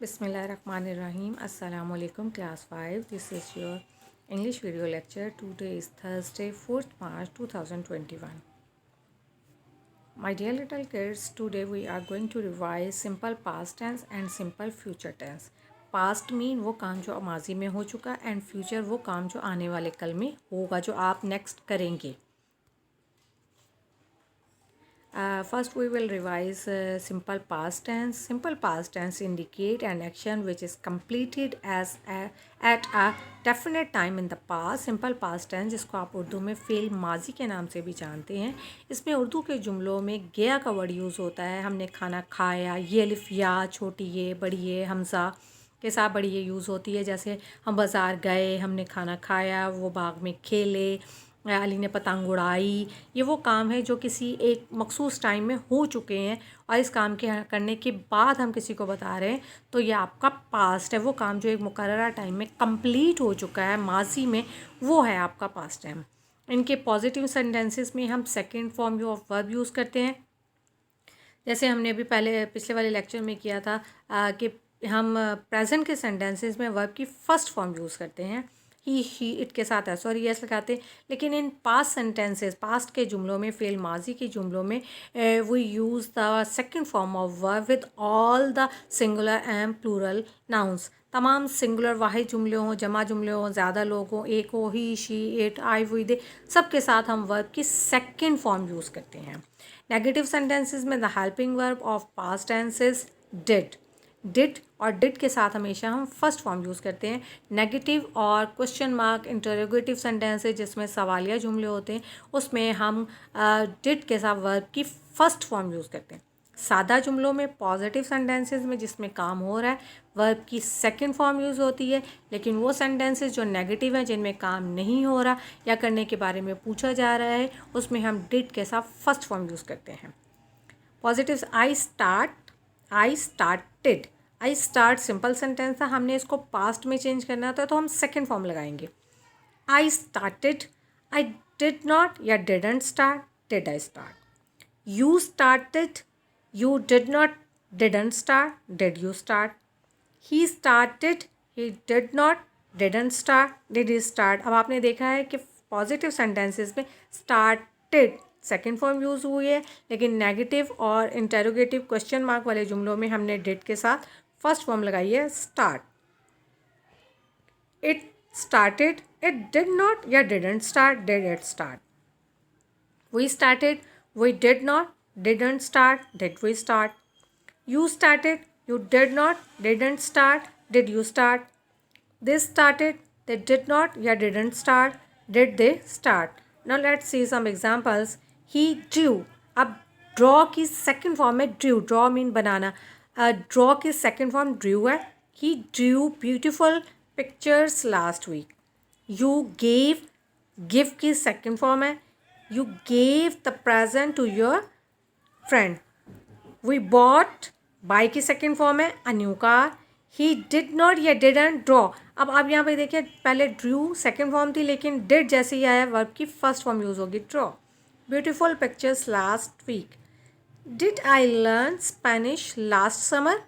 Bismillahirrahmanirrahim. Assalamu alaikum class 5. This is your English video lecture. Today is Thursday 4th March 2021. My dear little kids, today we are going to revise simple past tense and simple future tense. Past mean वो काम जो माजी में हो चुका and future वो काम जो आने वाले कल में होगा जो आप next करेंगे. First we will revise simple past tense. Simple past tense indicate an action which is completed at a definite time in the past. Simple past tense जिसको आप उर्दू में फ़ेल माजी के नाम से भी जानते हैं. इसमें उर्दू के जुमलों में गया का वर्ड यूज़ होता है. हमने खाना खाया, ये अलिफ या छोटी ये बड़ी ये हमज़ा के साथ बड़ी ये यूज़ होती है. जैसे हम बाज़ार गए, हमने खाना खाया, वो बाग में खेले, अली ने पतंग उड़ाई. ये वो काम है जो किसी एक मखसूस टाइम में हो चुके हैं और इस काम के करने के बाद हम किसी को बता रहे हैं तो ये आपका पास्ट है. वो काम जो एक मुकर्ररा टाइम में कंप्लीट हो चुका है माजी में, वो है आपका पास्ट टाइम. इनके पॉजिटिव सेंटेंसेस में हम second form of verb use करते हैं. जैसे हमने अभी पिछले वाले लेक्चर में किया था कि हम प्रेजेंट के सेंटेंसेस में वर्ब की फ़र्स्ट फॉर्म यूज़ करते हैं. ही इट के साथ एस और यस लगाते हैं. लेकिन इन पास्ट सेंटेंसेस, पास्ट के जुमलों में, फ़ेल माजी के जुमलों में we use the second form of verb with all the singular and plural nouns. तमाम सिंगुलर वाहिद जुमले हों, जमा जुमले हों, ज़्यादा लोग हों, एक हो, ही शी इट आई वी दे, सब के साथ हम वर्ब की सेकंड फॉर्म यूज़ करते हैं. नेगेटिव सेंटेंसेस में the helping verb of past tense is did और डिड के साथ हमेशा हम फर्स्ट फॉर्म यूज़ करते हैं. नेगेटिव और क्वेश्चन मार्क इंटरोगेटिव सेंटेंसेस जिसमें सवालिया जुमले होते हैं उसमें हम डिड के साथ वर्ब की फ़र्स्ट फॉर्म यूज़ करते हैं. सादा जुमलों में, पॉजिटिव सेंटेंसेस में जिसमें काम हो रहा है, वर्ब की सेकंड फॉर्म यूज़ होती है. लेकिन वो सेंटेंसेस जो नेगेटिव हैं, जिनमें काम नहीं हो रहा या करने के बारे में पूछा जा रहा है, उसमें हम डिड के साथ फर्स्ट फॉर्म यूज़ करते हैं. Positive I start simple sentence था, हमने इसको पास्ट में चेंज करना था तो हम सेकंड फॉर्म लगाएंगे. I started, I did not या didn't start, did I start. You started, you did not, didn't start, did you start. He started, he did not, didn't start, did he start. अब आपने देखा है कि positive sentences में started second form use हुई है, लेकिन negative और इंटेरोगेटिव क्वेश्चन मार्क वाले जुमलों में हमने डिड के साथ फर्स्ट फॉर्म लगाई है start. It started, it did not या didn't start, did it start. We started, we did not, didn't start, did we start. You started, you did not, didn't start, did you start. They started, they did not या didn't start, did they start. Now let's see some examples. He drew. अब draw की second form में drew, draw mean बनाना. draw की second form drew है. He drew beautiful pictures last week. You gave, give की second form है. You gave the present to your friend. We bought, buy की second form है a new car. He did not या didn't draw. अब आप यहाँ पे देखिए, पहले ड्रू सेकेंड फॉर्म थी, लेकिन डिड जैसे ही आया वर्ब की फर्स्ट फॉर्म यूज़ होगी draw. Beautiful pictures last week. Did I learn Spanish last summer.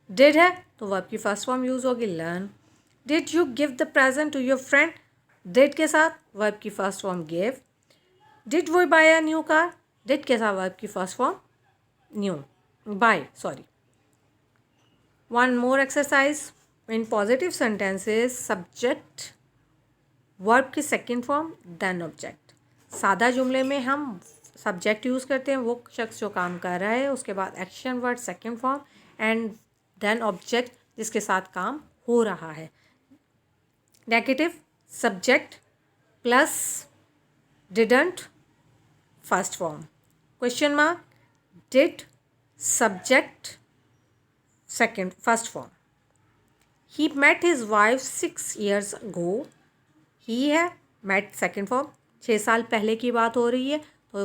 Did है तो वर्ब की फर्स्ट फॉर्म यूज़ होगी learn. Did you give the present to your friend. Did के साथ वर्ब की first form give. Did we buy a new car. Did के साथ verb की first form new, buy sorry. One more exercise. In positive sentences, subject verb की second form then object. सादा जुमले में हम सब्जेक्ट यूज़ करते हैं, वो शख्स जो काम कर रहा है, उसके बाद action word second form and then object जिसके साथ काम हो रहा है. Negative subject plus didn't first form. Question mark did subject second first form. He met his wife 6 years ago. He है met second form. 6 साल पहले की बात हो रही है तो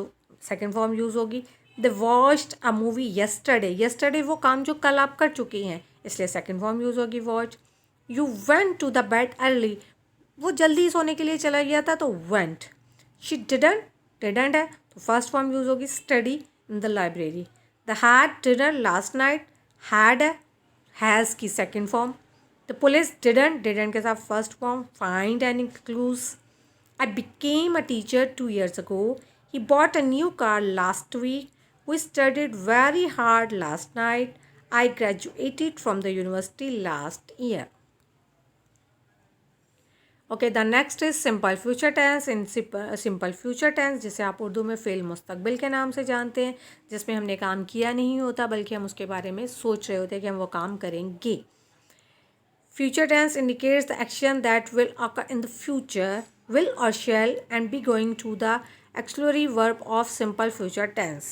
second form यूज़ होगी. They watched a movie yesterday. Yesterday वो काम जो कल आप कर चुकी हैं, इसलिए second form यूज़ होगी watch. You went to the bed early. वो जल्दी सोने के लिए चला गया था तो went. She didn't है तो first form यूज़ होगी study in the library. They had dinner last night. had has की second form. The police didn't के साथ first form. Find any clues. I became a teacher 2 years ago. He bought a new car last week. We studied very hard last night. I graduated from the university last year. Okay, the next is simple future tense. In simple future tense, जिसे आप उर्दू में fail मुस्तकबिल के नाम से जानते हैं, जिसमें हमने काम किया नहीं होता बल्कि हम उसके बारे में सोच रहे होते हैं कि हम वो काम करेंगे. Future tense indicates the action that will occur in the future, will or shall, and be going to the auxiliary verb of simple future tense.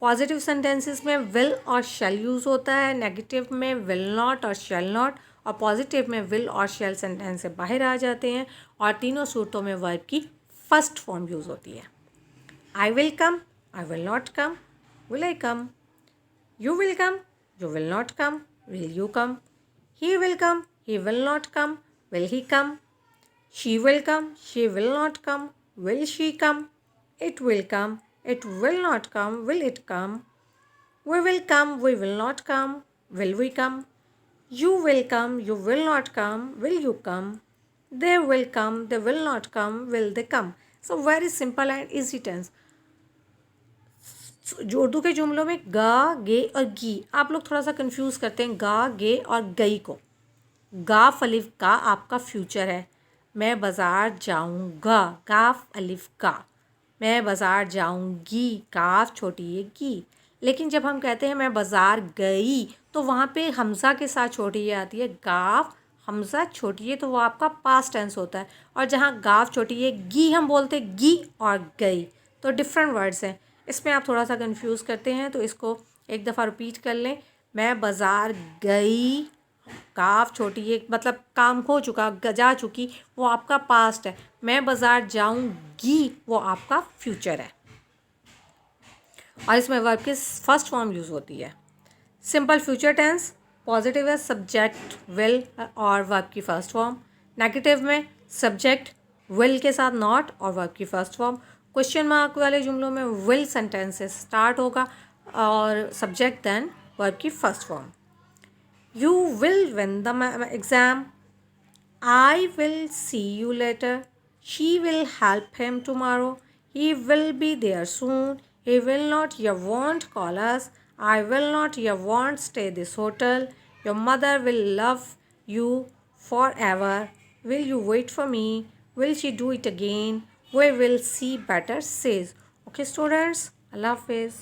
Positive sentences में विल और शैल यूज़ होता है, नेगेटिव में विल नॉट और shall not, और positive में will और शैल sentence से बाहर आ जाते हैं, और तीनों सूरतों में वर्ब की फर्स्ट फॉर्म यूज़ होती है. I will come, I will not come, will I come. You will come, you will not come, will you come. He will come, he will not come, will he come? She will come, she will not come, will she come? It will come, it will not come, will it come? We will come, we will not come, will we come? You will come, you will not come, will you come? They will come, they will not come, will they come? So very simple and easy tense. जो उर्दू के जुमलों में गा, गे और गी, आप लोग थोड़ा सा कंफ्यूज करते हैं गा, गे और गई को. गाफ अलिफ का आपका फ्यूचर है. मैं बाज़ार जाऊँगा, गाफ अलिफ का. मैं बाज़ार जाऊँगी, काफ छोटी ये गी. लेकिन जब हम कहते हैं मैं बाज़ार गई, तो वहाँ पे हमज़ा के साथ छोटी ये आती है. गाफ हमज़ा छोटी है तो वो आपका पास्ट टेंस होता है. और जहाँ गाफ छोटी है गी हम बोलते गी और गई, तो डिफरेंट वर्ड्स हैं. इसमें आप थोड़ा सा कंफ्यूज करते हैं तो इसको एक दफ़ा रिपीट कर लें. मैं बाज़ार गई, काफ छोटी है मतलब काम हो चुका, जा चुकी, वो आपका पास्ट है. मैं बाज़ार जाऊंगी वो आपका फ्यूचर है. और इसमें वर्ब की फर्स्ट फॉर्म यूज़ होती है. सिंपल फ्यूचर टेंस पॉजिटिव है, सब्जेक्ट विल और वर्ब की फर्स्ट फॉर्म. नेगेटिव में सब्जेक्ट विल के साथ नॉट और वर्ब की फर्स्ट फॉर्म. क्वेश्चन मार्क वाले जुमलों में विल सेंटेंस से स्टार्ट होगा और सब्जेक्ट देन वर्ब की first form. You will win the exam. I will see you later. She will help him tomorrow. He will be there soon. He will not, you won't call us. I will not, you won't stay this hotel. Your mother will love you forever. Will you wait for me? Will she do it again? We will see better says. Okay students, Allah Hafiz.